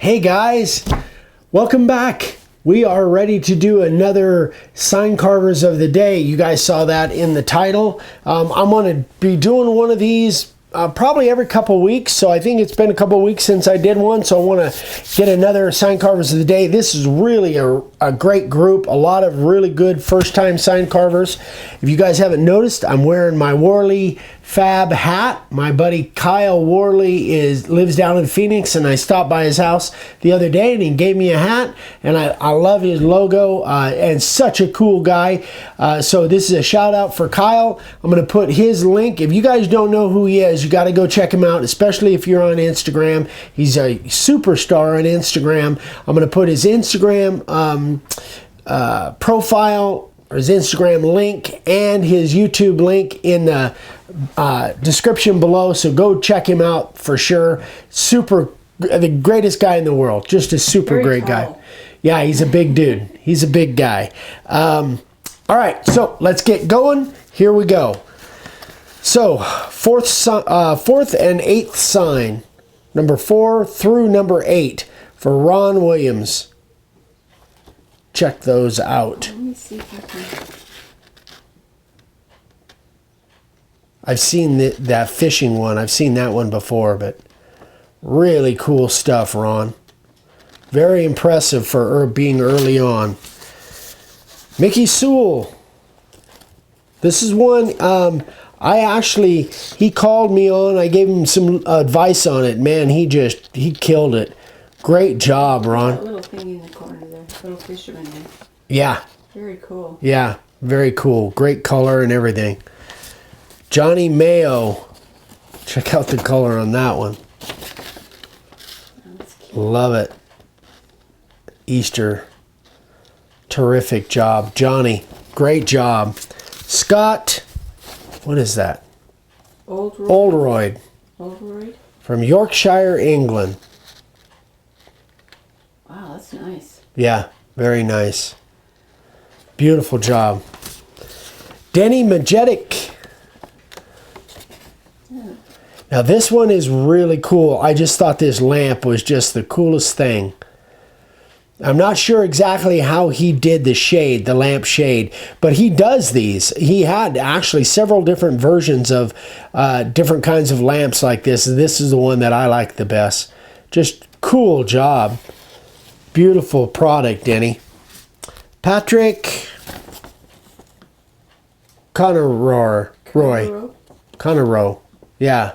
Hey guys, welcome back. We are ready to do another Sign Carvers of the Day. You guys saw that in the title. I'm going to be doing one of these probably every couple weeks. So I think it's been a couple weeks since I did one. So I want to get another Sign Carvers of the Day. This is really a great group. A lot of really good first-time sign carvers. If you guys haven't noticed, I'm wearing my Worley Fab hat. My buddy Kyle Worley lives down in Phoenix, and I stopped by his house the other day and he gave me a hat, and I love his logo, and such a cool guy. So this is a shout out for Kyle. I'm going to put his link. If you guys don't know who he is, you got to go check him out, especially if you're on Instagram. He's a superstar on Instagram. I'm going to put his Instagram profile, or his Instagram link, and his YouTube link in the description below, so go check him out for sure. The greatest guy in the world, just a super great guy. Yeah, he's a big dude. He's a big guy. All right, so let's get going. Here we go. So fourth and eighth sign, number 4 through number 8 for Ron Williams. Check those out. Let me see if I can. I've seen that fishing one. I've seen that one before, but really cool stuff, Ron. Very impressive for being early on. Mickey Sewell. This is one he called me on. I gave him some advice on it. Man, he killed it. Great job, Ron. That little thing in the corner there, little fisherman there. Yeah. Very cool. Yeah, very cool. Great color and everything. Johnny Mayo. Check out the color on that one. That's cute. Love it. Easter. Terrific job. Johnny, great job. Scott, what is that? Oldroyd. From Yorkshire, England. Wow, that's nice. Yeah, very nice. Beautiful job. Denny Majetic. Now this one is really cool. I just thought this lamp was just the coolest thing. I'm not sure exactly how he did the lamp shade, but he does these. He had actually several different versions of different kinds of lamps like this. This is the one that I like the best. Just cool job. Beautiful product, Denny. Patrick Conroy. Yeah.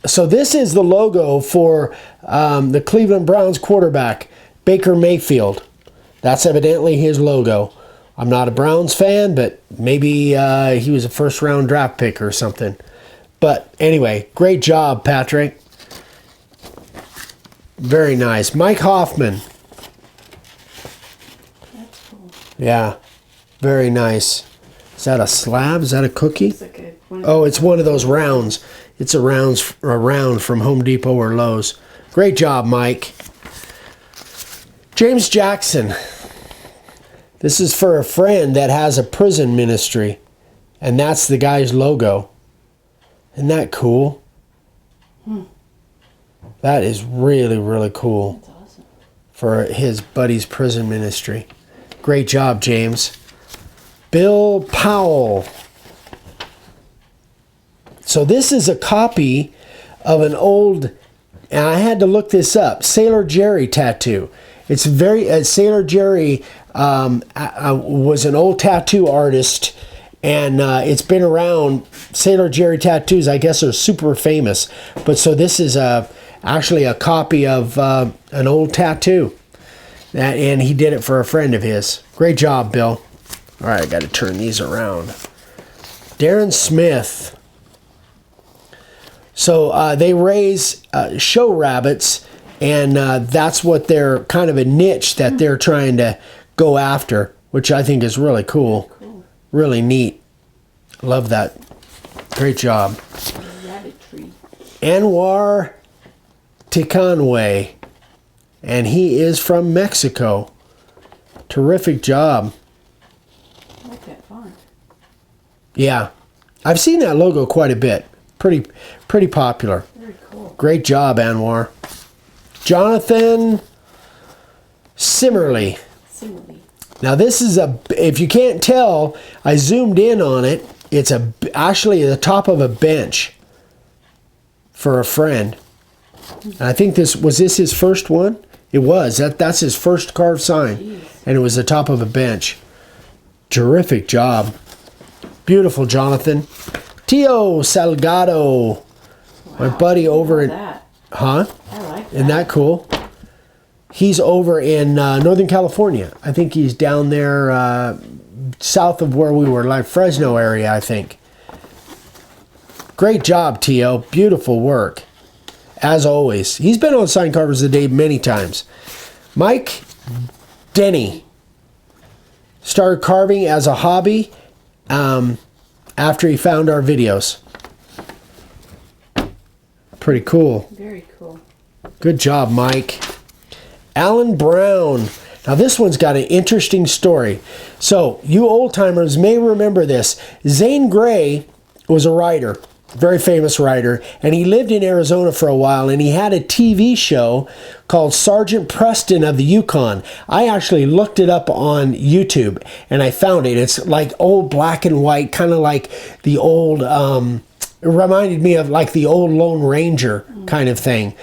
So this is the logo for the Cleveland Browns quarterback, Baker Mayfield. That's evidently his logo. I'm not a Browns fan, but maybe he was a first-round draft pick or something. But anyway, great job, Patrick. Very nice. Mike Hoffman. That's cool. Yeah, very nice. Is that a slab? Is that a cookie? It's like It's one of those rounds. It's a round from Home Depot or Lowe's. Great job, Mike. James Jackson. This is for a friend that has a prison ministry, and that's the guy's logo. Isn't that cool? That is really, really cool. That's awesome. For his buddy's prison ministry. Great job, James. Bill Powell. So this is a copy of an old, and I had to look this up, Sailor Jerry tattoo. It's Sailor Jerry was an old tattoo artist, and it's been around. Sailor Jerry tattoos, I guess, are super famous. But so this is actually a copy of an old tattoo, and he did it for a friend of his. Great job, Bill. All right, I got to turn these around. Darren Smith. So they raise show rabbits, and that's what they're kind of a niche that they're trying to go after, which I think is really cool. Really neat. Love that. Great job. Rabbitry. Anwar Tikanwe, and he is from Mexico. Terrific job. I like that font. Yeah, I've seen that logo quite a bit. Pretty popular. Very cool. Great job, Anwar. Jonathan Simmerly. Simile. Now this is if you can't tell, I zoomed in on it. It's actually the top of a bench for a friend. And I think this was his first one? It was. That's his first carved sign. Jeez. And it was the top of a bench. Terrific job. Beautiful, Jonathan. Tio Salgado. My Wow. buddy over in... that. Huh? I like that. Isn't that cool? He's over in Northern California. I think he's down there south of where we were, like Fresno area, I think. Great job, Tio. Beautiful work. As always. He's been on Sign Carvers of the Day many times. Mike Denny started carving as a hobby after he found our videos. Pretty cool. Very cool. Good job, Mike. Alan Brown. Now this one's got an interesting story. So you old timers may remember this. Zane Grey was a writer, very famous writer, and he lived in Arizona for a while, and he had a TV show called Sergeant Preston of the Yukon. I actually looked it up on YouTube and I found it. It's like old black and white, kind of like the old it reminded me of like the old Lone Ranger kind of thing.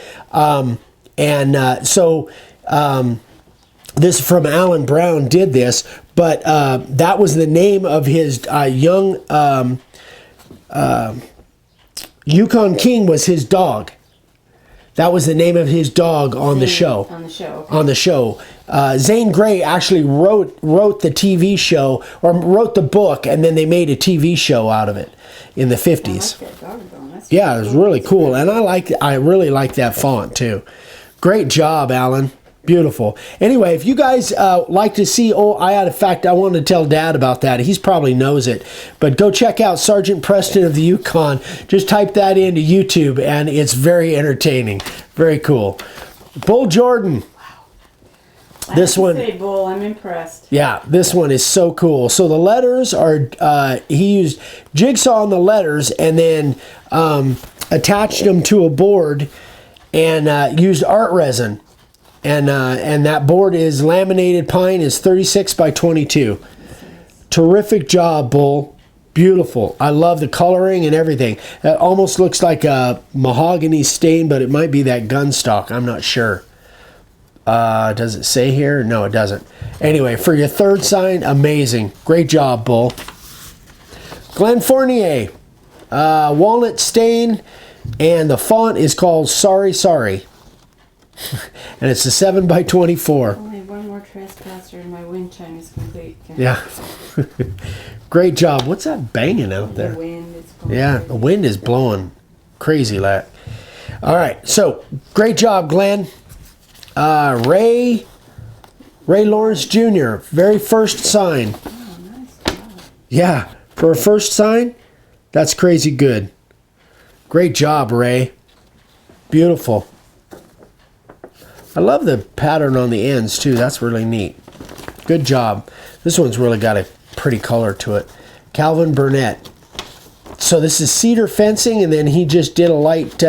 This from Alan Brown did this, but that was the name of his young Yukon King was his dog. That was the name of his dog on the show. On the show. Okay. On the show. Zane Grey actually wrote the TV show, or wrote the book, and then they made a TV show out of it in the 50s. I like that dog bone. That's Yeah, it was really cool, and I really like that font too. Great job, Alan. Beautiful. Anyway, if you guys like to see, in fact, I wanted to tell Dad about that. He probably knows it. But go check out Sergeant Preston of the Yukon. Just type that into YouTube, and it's very entertaining. Very cool. Bull Jordan. This one. Say, Bull, I'm impressed. Yeah, this one is so cool. So the letters are, he used jigsaw on the letters and then attached them to a board and used art resin. And that board is laminated pine, is 36 by 22. Terrific job, Bull. Beautiful. I love the coloring and everything. It almost looks like a mahogany stain, but it might be that gun stock. I'm not sure. Does it say here? No, it doesn't. Anyway, for your third sign, amazing. Great job, Bull. Glenn Fournier. Walnut stain, and the font is called Sorry Sorry. And it's a 7 by 24. Only one more trespasser and my wind chime is complete. Yeah. Great job. What's that banging out there? The wind is going Yeah, the wind is blowing crazy like. All right, so great job, Glenn. Ray Lawrence Jr., very first sign. Oh, nice job. Yeah, for a first sign, that's crazy good. Great job, Ray. Beautiful. I love the pattern on the ends too. That's really neat. Good job. This one's really got a pretty color to it. Calvin Burnett. So this is cedar fencing, and then he just did a light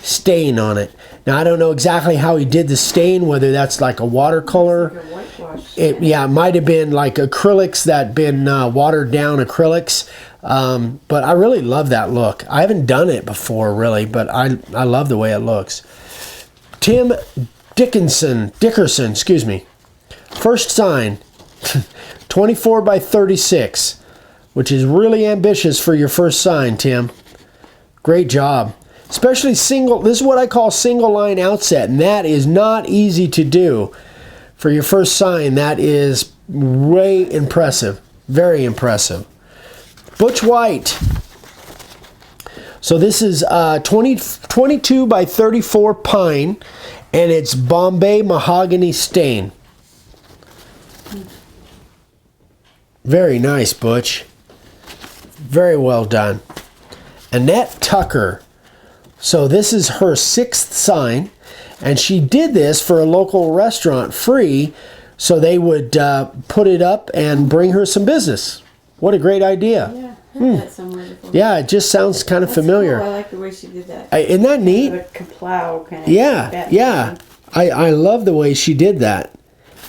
stain on it. Now I don't know exactly how he did the stain, whether that's like a watercolor. Like a whitewash. It might have been like acrylics that been watered down acrylics. But I really love that look. I haven't done it before really, but I love the way it looks. Tim Dickerson, excuse me. First sign, 24 by 36, which is really ambitious for your first sign, Tim. Great job. Especially single, this is what I call single line outset, and that is not easy to do for your first sign. That is way impressive, very impressive. Butch White. So this is 22 by 34 pine, and it's Bombay mahogany stain. Very nice, Butch. Very well done. Annette Tucker. So this is her 6th sign, and she did this for a local restaurant free, so they would put it up and bring her some business. What a great idea. Yeah. heard that somewhere before. Yeah, it just sounds kind of That's familiar. Cool. I like the way she did that. Isn't that neat? Kind of a kaplow kind of. Yeah, Batman. yeah. I love the way she did that.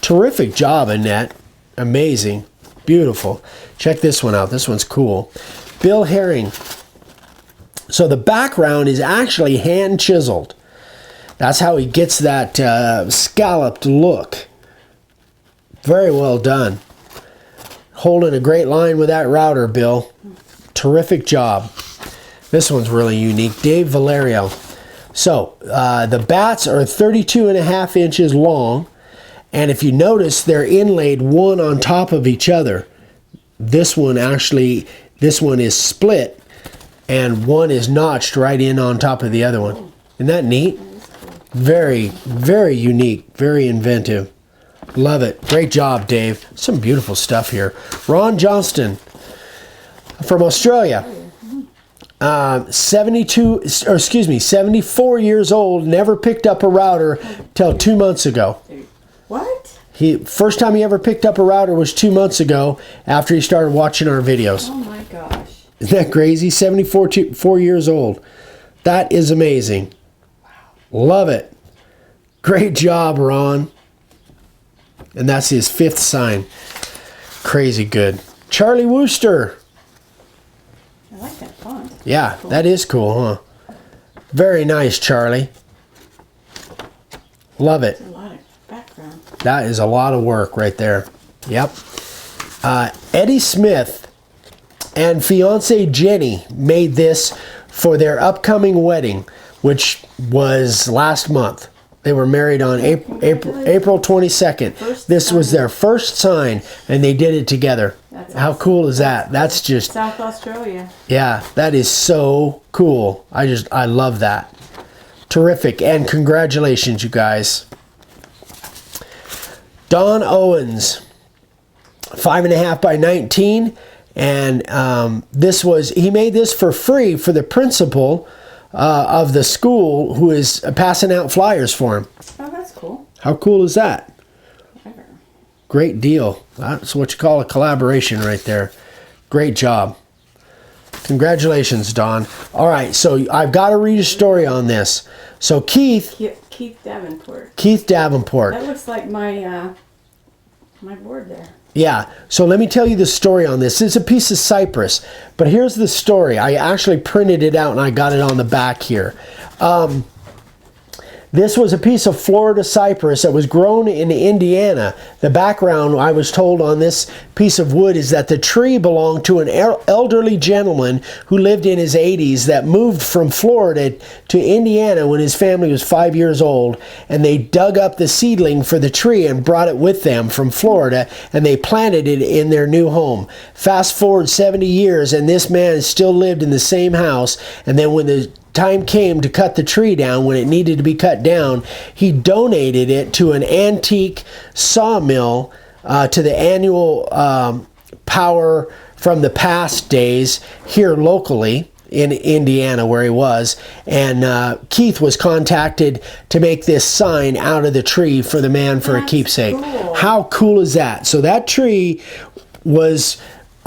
Terrific job, Annette. Amazing. Beautiful. Check this one out. This one's cool. Bill Herring. So the background is actually hand chiseled. That's how he gets that scalloped look. Very well done. Holding a great line with that router, Bill. Terrific job. This one's really unique. Dave Valerio. So the bats are 32.5 inches long, and if you notice, they're inlaid one on top of each other. This one is split, and one is notched right in on top of the other one. Isn't that neat? Very, very unique, very inventive. Love it. Great job, Dave. Some beautiful stuff here. Ron Johnston from Australia. 74 years old, never picked up a router till 2 months ago. What? First time he ever picked up a router was 2 months ago after he started watching our videos. Oh my gosh. Isn't that crazy? 4 years old. That is amazing. Love it. Great job, Ron. And that's his 5th sign. Crazy good. Charlie Wooster. I like that font. Yeah, Cool. that is cool, huh? Very nice, Charlie. Love it. That's a lot of background. That is a lot of work right there. Yep. Eddie Smith and fiancée Jenny made this for their upcoming wedding, which was last month. They were married on April 22nd. This was their first sign, and they did it together. How cool is that? That's just... South Australia. Yeah, that is so cool. I love that. Terrific, and congratulations, you guys. Don Owens, 5.5 by 19, and he made this for free for the principal of the school, who is passing out flyers for him. Oh, that's cool. How cool is that? Whatever. Great deal. That's what you call a collaboration right there. Great job. Congratulations, Don. All right, so I've got to read a story on this. So Keith Davenport. Davenport. That looks like my my board there. Yeah, so let me tell you the story on this. It's a piece of cypress, but here's the story. I actually printed it out and I got it on the back here. This was a piece of Florida cypress that was grown in Indiana. The background, I was told, on this piece of wood is that the tree belonged to an elderly gentleman who lived in his 80s that moved from Florida to Indiana when his family was 5 years old, and they dug up the seedling for the tree and brought it with them from Florida, and they planted it in their new home. Fast forward 70 years, and this man still lived in the same house, and then when the time came to cut the tree down, when it needed to be cut down, he donated it to an antique sawmill to the annual power from the past days here locally in Indiana where he was. And Keith was contacted to make this sign out of the tree for the man for a keepsake. Cool. How cool is that? So that tree was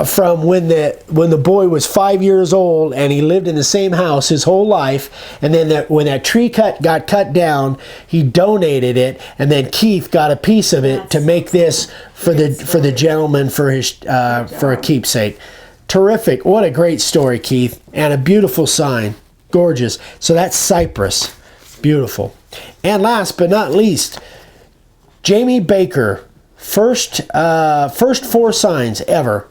from when the boy was 5 years old, and he lived in the same house his whole life, and then when that tree got cut down, he donated it, and then Keith got a piece of it to make this for the gentleman for his for a keepsake. Terrific. What a great story, Keith, and a beautiful sign. Gorgeous. So that's cypress. Beautiful. And last but not least, Jamie Baker, first 4 signs ever.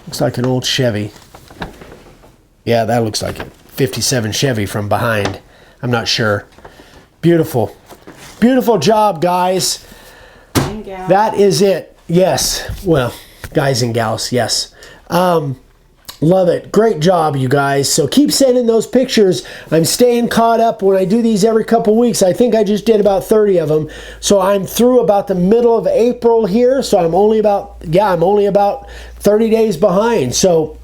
Looks like an old Chevy. Yeah, that looks like a 57 Chevy from behind. I'm not sure. Beautiful. Beautiful job, guys. And gals. That is it. Yes. Well, guys and gals, yes. Love it. Great job, you guys. So keep sending those pictures. I'm staying caught up when I do these every couple weeks. I think I just did about 30 of them. So I'm through about the middle of April here. So I'm only about 30 days behind. So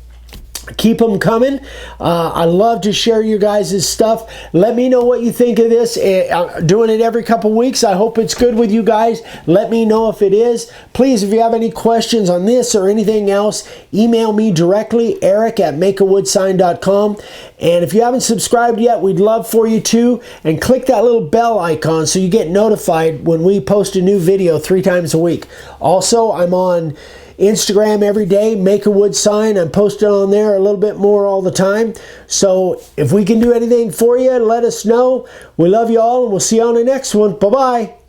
Keep them coming. I love to share you guys' stuff. Let me know what you think of this. I'm doing it every couple weeks. I hope it's good with you guys. Let me know if it is. Please, if you have any questions on this or anything else, email me directly, eric@makeawoodsign.com. And if you haven't subscribed yet, we'd love for you to. And click that little bell icon so you get notified when we post a new video 3 times a week. Also, I'm on Instagram every day, Make a Wood Sign. I'm posting on there a little bit more all the time. So if we can do anything for you, let us know. We love you all, and we'll see you on the next one. Bye-bye.